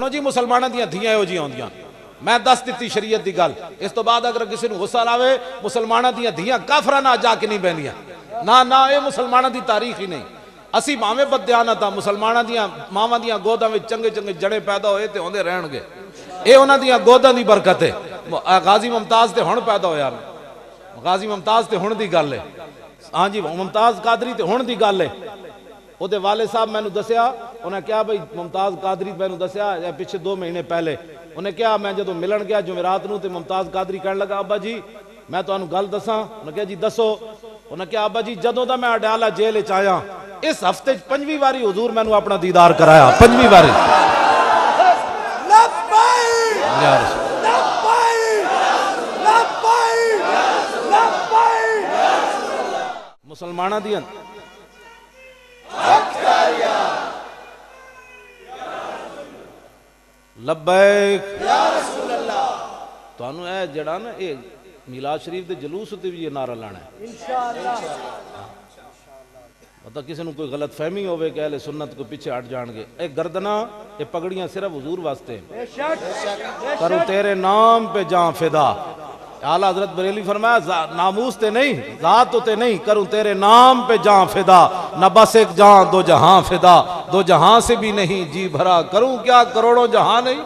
जी मुसलमानों दी धियां इहो जिहियां होंदियां। मैं दस दी शरीयत की गल। इस तो बाद अगर किसी को गुस्सा आवे, मुसलमानों दी धियां काफरां नाल जाके नहीं बहनियां। ना ना, ये मुसलमानों की तारीख ही नहीं। असी भावें बददियानत आ, मुसलमानों दी मावां दी गोदां विच चंगे चंगे जड़े पैदा होए ते होंदे रहणगे। ये उन्हां दी गोदां दी बरकत है। गाजी मुमताज ते हुण पैदा होया, गाजी मुमताज ते हुण दी गल है। हाँ जी, मुमताज कादरी ते हुण दी गल है। ਉਹਦੇ वाले साहब मैंने दसिया, उन्हें क्या भाई मुमताज कादरी मैंने दसिया पिछले 2 महीने पहले। उन्हें क्या, मैं जो मिलन गया जुमेरात नूं ते मुमताज कादरी कहने लगा, अब्बा जी मैं तुहानूं गल दसां। उन्हें कहा जी दसो। उन्हें क्या, अब्बा जी जदों दा मैं अडयाला जेल च आया इस हफ्ते 5वीं वारी हुजूर मैनूं अपना दीदार कराया। 5वीं वारी। मुसलमाना दी लब्बैक या रसूल अल्लाह। तुहानू ए जड़ा ना ये मिलाद शरीफ के जलूस उत्ते भी ये नारा लाना है इंशाअल्लाह। मतलब किसी को कोई गलत फहमी होवे कि अहले सुन्नत को पीछे हट जाएंगे। ये गर्दना ये पगड़ियां सिर्फ हुजूर वास्ते हैं। करूं तेरे नाम पे जां फिदा। आला हजरत बरेली फरमाया, नामूस ते नहीं, जात ते नहीं, करूं तेरे नाम पे जां फिदा। न बस एक जां दो जहां फिदा, दो जहां से भी नहीं जी भरा, करूं क्या करोड़ों जहां नहीं।